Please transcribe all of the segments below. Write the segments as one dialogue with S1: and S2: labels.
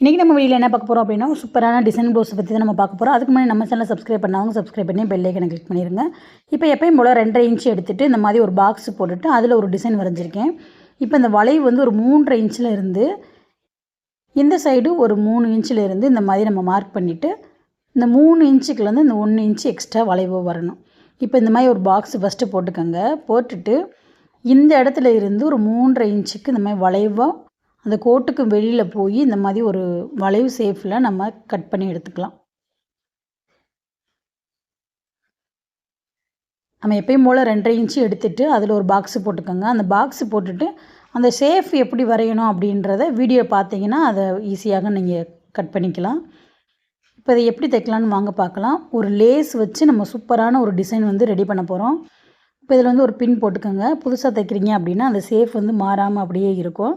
S1: இன்றைக்கி நம்ம வீடியோவில் என்ன பார்க்க போகிறோம் அப்படின்னா சூப்பரான டிசைன் ப்ளவுஸை பற்றி தான் நம்ம பார்க்க போகிறோம். அதுக்கு முன்னாடி நம்ம சேனலை சப்ஸ்கிரைப் பண்ணாங்க சப்ஸ்கிரைப் பண்ணி பெல் ஐக்கனை கிளிக் பண்ணிடுங்க. இப்போ எப்பயும் போல் 2.5 இன்ச் எடுத்துகிட்டு இந்த மாதிரி ஒரு பாக்ஸ் போட்டுட்டு அதில் ஒரு டிசைன் வரைஞ்சிருக்கேன். இப்போ இந்த வளைவு வந்து ஒரு 3.5 இன்ச்சில் இருந்து இந்த சைடு ஒரு 3 இன்ச்சில் இருந்து இந்த மாதிரி நம்ம மார்க் பண்ணிவிட்டு இந்த 3 இன்ச்சுக்குலேருந்து இந்த 1 இன்ச்சு எக்ஸ்ட்ரா வளைவு வரணும். இப்போ இந்த மாதிரி ஒரு பாக்ஸ் ஃபஸ்ட்டு போட்டுக்கோங்க. போட்டுட்டு இந்த இடத்துல இருந்து ஒரு 3.5 இன்ச்சுக்கு இந்த மாதிரி வளைவாக அந்த கோட்டுக்கு வெளியில் போய் இந்த மாதிரி ஒரு வளைவு ஷேப்பில் நம்ம கட் பண்ணி எடுத்துக்கலாம். நம்ம எப்பயும் போல் 2.5 இன்ச்சு எடுத்துகிட்டு அதில் ஒரு பாக்ஸு போட்டுக்கோங்க. அந்த பாக்ஸு போட்டுட்டு அந்த ஷேப் எப்படி வரையணும் அப்படின்றத வீடியோ பார்த்தீங்கன்னா அதை ஈஸியாக நீங்கள் கட் பண்ணிக்கலாம். இப்போ இதை எப்படி தைக்கலான்னு வாங்க பார்க்கலாம். ஒரு லேஸ் வச்சு நம்ம சூப்பரான ஒரு டிசைன் வந்து ரெடி பண்ண போகிறோம். இப்போ இதில் வந்து ஒரு பின் போட்டுக்கோங்க. புதுசாக தைக்கிறீங்க அப்படின்னா அந்த ஷேப் வந்து மாறாமல் அப்படியே இருக்கும்.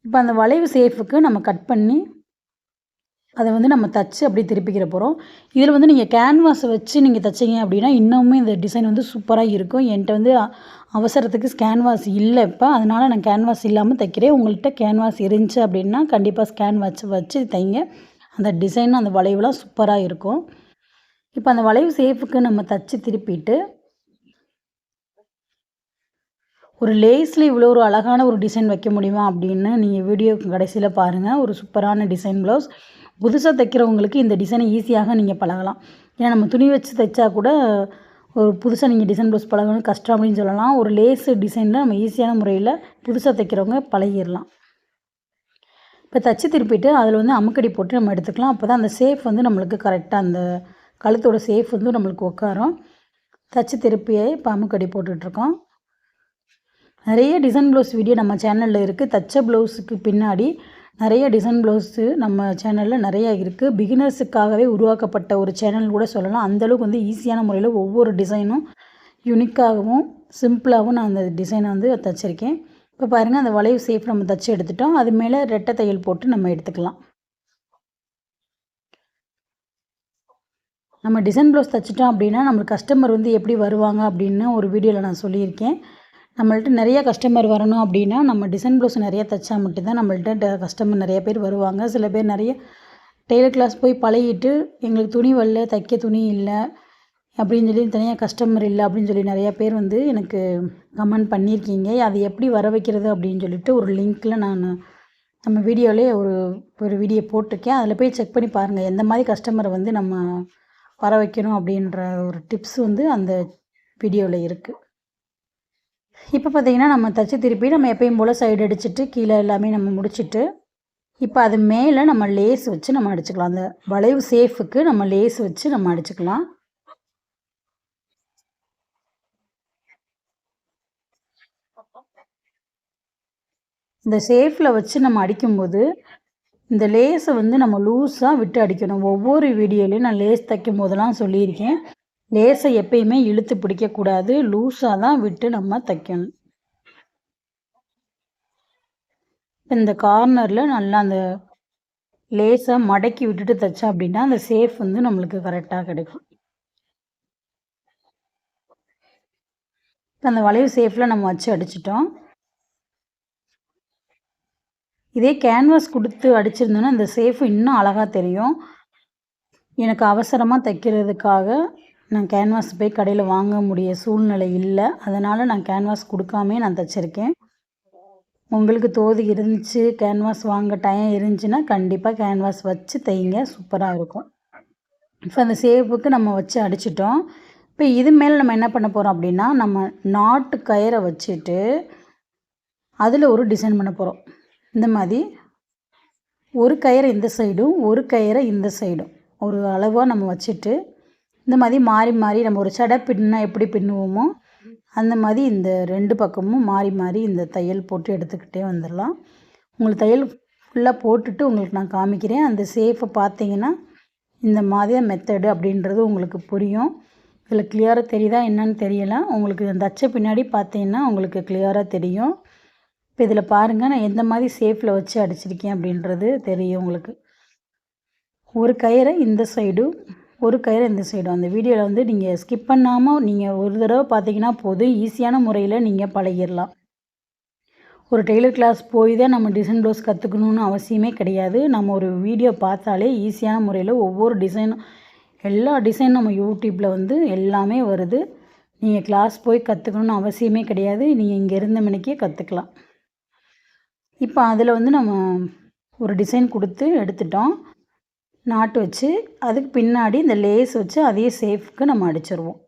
S1: இப்போ அந்த வளைவு ஷேப்புக்கு நம்ம கட் பண்ணி அதை வந்து நம்ம தச்சு அப்படியே திருப்பிக்கிற போகிறோம். இதில் வந்து நீங்கள் கேன்வாஸை வச்சு நீங்கள் தைச்சிங்க அப்படின்னா இன்னுமே இந்த டிசைன் வந்து சூப்பராக இருக்கும். என்கிட்ட வந்து அவசரத்துக்கு கேன்வாஸ் இல்லை இப்போ, அதனால் நான் கேன்வாஸ் இல்லாமல் தைக்கிறேன். உங்கள்கிட்ட கேன்வாஸ் இருந்துச்சு அப்படின்னா கண்டிப்பாக ஸ்கேன் வச்சு தைங்க. அந்த டிசைன் அந்த வளைவுலாம் சூப்பராக இருக்கும். இப்போ அந்த வளைவு ஷேப்புக்கு நம்ம தச்சு திருப்பிட்டு ஒரு லேஸில் இவ்வளோ ஒரு அழகான ஒரு டிசைன் வைக்க முடியுமா அப்படின்னு நீங்கள் வீடியோ கடைசியில் பாருங்கள். ஒரு சூப்பரான டிசைன் ப்ளவுஸ். புதுசாக தைக்கிறவங்களுக்கு இந்த டிசைனை ஈஸியாக நீங்கள் பழகலாம். ஏன்னா நம்ம துணி வச்சு தைச்சா கூட ஒரு புதுசாக நீங்கள் டிசைன் ப்ளவுஸ் பழகணும் கஷ்டம் அப்படின்னு சொல்லலாம். ஒரு லேஸு டிசைனில் நம்ம ஈஸியான முறையில் புதுசாக தைக்கிறவங்க பழகிடலாம். இப்போ தச்சு திருப்பிட்டு அதில் வந்து அமுக்கடி போட்டு நம்ம எடுத்துக்கலாம். அப்போ தான் அந்த ஷேப் வந்து நம்மளுக்கு கரெக்டாக அந்த கழுத்தோட ஷேப் வந்து நம்மளுக்கு உட்காரும். தச்சு திருப்பியே இப்போ அமுக்கடி போட்டுட்ருக்கோம். நிறைய டிசைன் ப்ளவுஸ் வீடியோ நம்ம சேனலில் இருக்குது. தச்ச ப்ளவுஸுக்கு பின்னாடி நிறைய டிசைன் ப்ளவுஸு நம்ம சேனலில் நிறையா இருக்குது. பிகினர்ஸுக்காகவே உருவாக்கப்பட்ட ஒரு சேனல் கூட சொல்லலாம். அந்தளவுக்கு வந்து ஈஸியான முறையில் ஒவ்வொரு டிசைனும் யூனிக்காகவும் சிம்பிளாகவும் நான் அந்த டிசைனை வந்து தைச்சிருக்கேன். இப்போ பாருங்கள் அந்த வளைவு ஷேப் நம்ம தைச்சி எடுத்துட்டோம். அது மேலே ரெட்டை தையல் போட்டு நம்ம எடுத்துக்கலாம். நம்ம டிசைன் ப்ளவுஸ் தைச்சிட்டோம் அப்படின்னா நம்மளுக்கு கஸ்டமர் வந்து எப்படி வருவாங்க அப்படின்னு ஒரு வீடியோவில் நான் சொல்லியிருக்கேன். நம்மள்ட்ட நிறைய கஸ்டமர் வரணும் அப்படின்னா நம்ம டிசைன் ப்ளவுஸ் நிறைய தைச்சா மட்டும்தான் நம்மள்ட்ட கஸ்டமர் நிறைய பேர் வருவாங்க. சில பேர் நிறைய டெய்லர் கிளாஸ் போய் பழகிட்டு எங்களுக்கு துணி வரல, தைக்க துணி இல்லை அப்படின்னு சொல்லி தனியாக கஸ்டமர் இல்லை அப்படின்னு சொல்லி நிறையா பேர் வந்து எனக்கு கமெண்ட் பண்ணியிருக்கீங்க. அது எப்படி வர வைக்கிறது அப்படின்னு சொல்லிட்டு ஒரு லிங்க்கில் நான் நம்ம வீடியோவிலே ஒரு வீடியோ போட்டிருக்கேன். அதில் போய் செக் பண்ணி பாருங்கள். எந்த மாதிரி கஸ்டமரை வந்து நம்ம வர வைக்கணும் அப்படின்ற ஒரு டிப்ஸ் வந்து அந்த வீடியோவில் இருக்குது. இப்போ பார்த்திங்கன்னா நம்ம தச்சு திருப்பி நம்ம எப்பயும் போல் சைடு அடிச்சுட்டு கீழே எல்லாமே நம்ம முடிச்சுட்டு இப்போ அது மேலே நம்ம லேஸ் வச்சு நம்ம அடிச்சுக்கலாம். அந்த வளைவு ஷேப்புக்கு நம்ம லேஸ் வச்சு நம்ம அடிச்சுக்கலாம். இந்த ஷேப்பில் வச்சு நம்ம அடிக்கும்போது இந்த லேஸை வந்து நம்ம லூஸாக விட்டு அடிக்கணும். ஒவ்வொரு வீடியோலையும் நான் லேஸ் தைக்கும் போதெல்லாம் சொல்லியிருக்கேன். லேஸை எப்பயுமே இழுத்து பிடிக்கக்கூடாது, லூஸாக தான் விட்டு நம்ம தைக்கணும். இந்த கார்னரில் நல்லா அந்த லேஸாக மடக்கி விட்டுட்டு தைச்சா அப்படின்னா அந்த ஷேப் வந்து நம்மளுக்கு கரெக்டாக கிடைக்கும். அந்த வளைவு ஷேப்பில் நம்ம வச்சு அடிச்சிட்டோம். இதே கேன்வாஸ் கொடுத்து அடிச்சிருந்தோன்னா இந்த ஷேப் இன்னும் அழகாக தெரியும். எனக்கு அவசரமாக தைக்கிறதுக்காக நான் கேன்வாஸ் போய் கடையில் வாங்க முடிய சூழ்நிலை இல்லை. அதனால் நான் கேன்வாஸ் கொடுக்காமே நான் தைச்சிருக்கேன். உங்களுக்கு தோது இருந்துச்சு, கேன்வாஸ் வாங்க டைம் இருந்துச்சுன்னா கண்டிப்பாக கேன்வாஸ் வச்சு தைங்க, சூப்பராக இருக்கும். இப்போ அந்த ஷேப்புக்கு நம்ம வச்சு அடிச்சிட்டோம். இப்போ இது மேலே நம்ம என்ன பண்ண போகிறோம் அப்படின்னா நம்ம நாட்டு கயிறை வச்சுட்டு அதில் ஒரு டிசைன் பண்ண போகிறோம். இந்த மாதிரி ஒரு கயிறை இந்த சைடும் ஒரு கயிறை இந்த சைடும் ஒரு அளவாக நம்ம வச்சுட்டு இந்த மாதிரி மாறி மாறி நம்ம ஒரு சடை பின்னா எப்படி பின்னுவோமோ அந்த மாதிரி இந்த 2 பக்கமும் மாறி மாறி இந்த தையல் போட்டு எடுத்துக்கிட்டே வந்துடலாம். உங்களுக்கு தையல் ஃபுல்லாக போட்டுட்டு உங்களுக்கு நான் காமிக்கிறேன். அந்த ஷேப்பை பார்த்தீங்கன்னா இந்த மாதிரி மெத்தடு அப்படின்றது உங்களுக்கு புரியும். இதில் கிளியராக தெரியுதா என்னன்னு தெரியல. உங்களுக்கு தச்ச பின்னாடி பார்த்தீங்கன்னா உங்களுக்கு கிளியராக தெரியும். இப்போ இதில் பாருங்கள் நான் எந்த மாதிரி ஷேப்பில் வச்சு அடிச்சிருக்கேன் அப்படின்றது தெரியும் உங்களுக்கு. ஒரு கயிறை இந்த சைடும் ஒரு கயிறை இந்த சைடும் அந்த வீடியோவில் வந்து நீங்கள் ஸ்கிப் பண்ணாமல் நீங்கள் ஒரு தடவை பார்த்தீங்கன்னா போதும், ஈஸியான முறையில் நீங்கள் பழகிடலாம். ஒரு டெய்லர் கிளாஸ் போய் தான் நம்ம டிசைன் ப்ளவுஸ் கற்றுக்கணுன்னு அவசியமே கிடையாது. நம்ம ஒரு வீடியோ பார்த்தாலே ஈஸியான முறையில் ஒவ்வொரு டிசைனும் எல்லா டிசைனும் நம்ம யூடியூப்பில் வந்து எல்லாமே வருது. நீங்கள் கிளாஸ் போய் கற்றுக்கணுன்னு அவசியமே கிடையாது. நீங்கள் இங்கே இருந்த மணிக்கே கற்றுக்கலாம். இப்போ அதில் வந்து நம்ம ஒரு டிசைன் கொடுத்து எடுத்துட்டோம். நாட்டு வச்சு அதுக்கு பின்னாடி இந்த லேஸ் வச்சு அதே ஷேப்புக்கு நம்ம அடிச்சிருவோம்.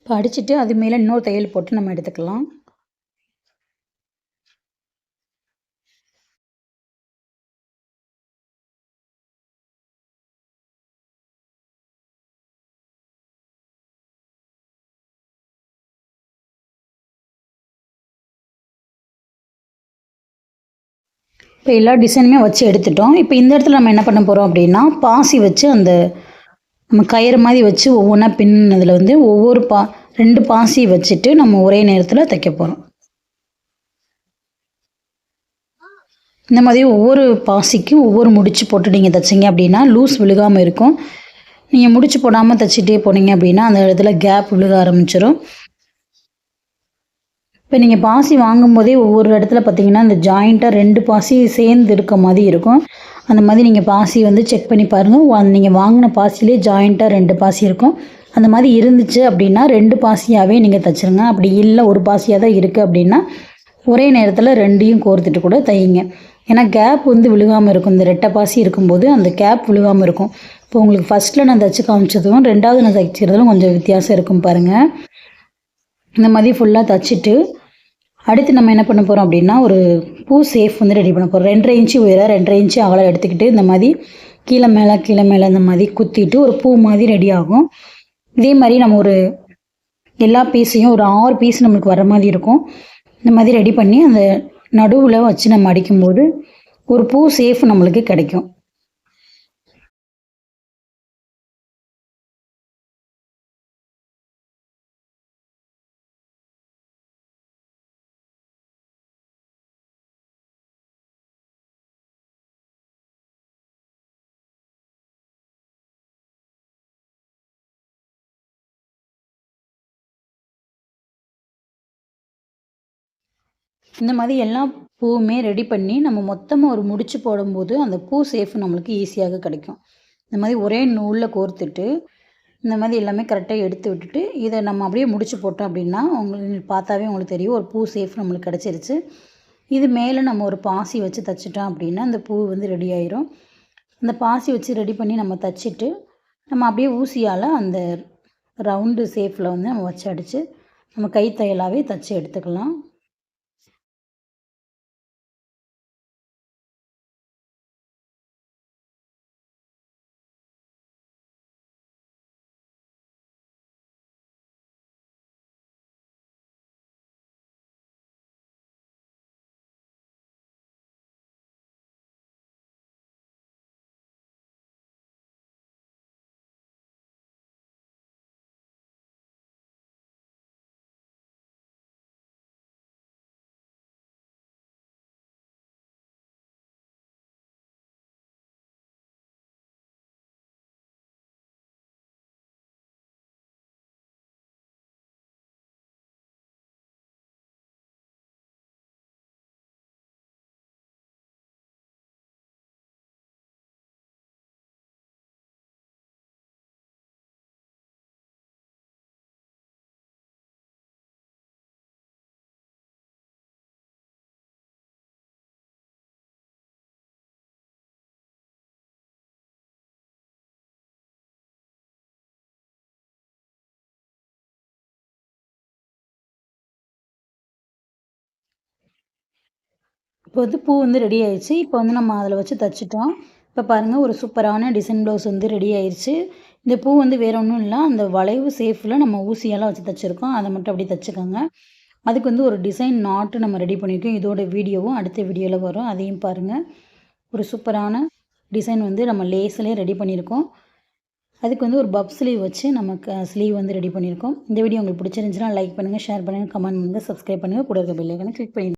S1: இப்போ அடிச்சுட்டு அது மேலே இன்னொரு தையல் போட்டு நம்ம எடுத்துக்கலாம். இப்போ எல்லா டிசைனுமே வச்சு எடுத்துட்டோம். இப்போ இந்த இடத்துல நம்ம என்ன பண்ண போகிறோம் அப்படின்னா, பாசி வச்சு அந்த நம்ம கயிறு மாதிரி வச்சு ஒவ்வொன்றா பின்னதில் வந்து ஒவ்வொரு 2 பாசி வச்சுட்டு நம்ம ஒரே நேரத்தில் தைக்க போகிறோம். இந்த மாதிரி ஒவ்வொரு பாசிக்கும் ஒவ்வொரு முடிச்சு போட்டு நீங்கள் தைச்சிங்க அப்படின்னா லூஸ் விழுகாமல் இருக்கும். நீங்கள் முடிச்சு போடாமல் தைச்சிட்டே போனீங்க அப்படின்னா அந்த இடத்துல கேப் விழுக ஆரம்பிச்சிடும். இப்போ நீங்கள் பாசி வாங்கும்போதே ஒவ்வொரு இடத்துல பார்த்தீங்கன்னா இந்த ஜாயிண்ட்டாக 2 பாசி சேர்ந்து இருக்க மாதிரி இருக்கும். அந்த மாதிரி நீங்கள் பாசி வந்து செக் பண்ணி பாருங்கள். நீங்கள் வாங்கின பாசிலே ஜாயிண்ட்டாக 2 பாசி இருக்கும். அந்த மாதிரி இருந்துச்சு அப்படின்னா 2 பாசியாகவே நீங்கள் தைச்சிருங்க. அப்படி இல்லை ஒரு பாசியாக தான் இருக்குது அப்படின்னா ஒரே நேரத்தில் 2யும் கோர்த்துட்டு கூட தையுங்க. ஏன்னா கேப் வந்து விழுகாமல் இருக்கும். இந்த ரெட்டை பாசி இருக்கும்போது அந்த கேப் விழுகாமல் இருக்கும். இப்போ உங்களுக்கு ஃபஸ்ட்டில் நான் தைச்சி காமிச்சதும் 2வது நான் தைக்கிறதுலும் கொஞ்சம் வித்தியாசம் இருக்கும் பாருங்கள். இந்த மாதிரி ஃபுல்லாக தைச்சிட்டு அடுத்து நம்ம என்ன பண்ண போகிறோம் அப்படின்னா ஒரு பூ சேஃப் வந்து ரெடி பண்ண போகிறோம். 2.5 இன்ச்சு உயரம் 2.5 இன்ச்சு அகலம் எடுத்துக்கிட்டு இந்த மாதிரி கீழே மேலே இந்த மாதிரி குத்திட்டு ஒரு பூ மாதிரி ரெடி ஆகும். இதே மாதிரி நம்ம ஒரு எல்லா பீஸையும் ஒரு 6 பீஸ் நம்மளுக்கு வர மாதிரி இருக்கும். இந்த மாதிரி ரெடி பண்ணி அந்த நடுவில் வச்சு நம்ம அடிக்கும்போது ஒரு பூ சேஃப் நம்மளுக்கு கிடைக்கும். இந்த மாதிரி எல்லா பூவுமே ரெடி பண்ணி நம்ம மொத்தமாக ஒரு முடிச்சு போடும்போது அந்த பூ சேஃப் நம்மளுக்கு ஈஸியாக கிடைக்கும். இந்த மாதிரி ஒரே நூலில் கோர்த்துட்டு இந்த மாதிரி எல்லாமே கரெக்டாக எடுத்து விட்டுட்டு இதை நம்ம அப்படியே முடிச்சு போட்டோம் அப்படின்னா உங்களுக்கு பார்த்தாவே உங்களுக்கு தெரியும் ஒரு பூ சேஃப் நம்மளுக்கு கிடச்சிருச்சு. இது மேலே நம்ம ஒரு பாசி வச்சு தைச்சிட்டோம் அப்படின்னா அந்த பூ வந்து ரெடி ஆயிரும். அந்த பாசி வச்சு ரெடி பண்ணி நம்ம தைச்சிட்டு நம்ம அப்படியே ஊசியால் அந்த ரவுண்டு ஷேப்பில் வந்து நம்ம வச்சு அடித்து நம்ம கை தையலாகவே தைச்சி எடுத்துக்கலாம். இப்போ வந்து பூ வந்து ரெடி ஆயிடுச்சு. இப்போ வந்து நம்ம அதில் வச்சு தைச்சிட்டோம். இப்போ பாருங்கள் ஒரு சூப்பரான டிசைன் ப்ளவுஸ் வந்து ரெடி ஆயிடுச்சு. இந்த பூ வந்து வேறு ஒன்றும் இல்லை, அந்த வளைவு சேஃபில் நம்ம ஊசியெல்லாம் வச்சு தைச்சிருக்கோம். அதை மட்டும் அப்படியே தைச்சிக்கோங்க. அதுக்கு வந்து ஒரு டிசைன் நாட்டு நம்ம ரெடி பண்ணியிருக்கோம். இதோட வீடியோவும் அடுத்த வீடியோவில் வரும், அதையும் பாருங்கள். ஒரு சூப்பரான டிசைன் வந்து நம்ம லேஸ்லேயே ரெடி பண்ணியிருக்கோம். அதுக்கு வந்து ஒரு பப் ஸ்லீவ் வச்சு நமக்கு ஸ்லீவ் வந்து ரெடி பண்ணியிருக்கோம். இந்த வீடியோ உங்களுக்கு பிடிச்சிருந்துச்சுன்னா லைக் பண்ணுங்கள், ஷேர் பண்ணுங்கள், கமெண்ட் பண்ணுங்கள், சப்ஸ்கிரைப் பண்ணுங்கள், கூட இருக்க பெல் ஐகானை கிளிக் பண்ணி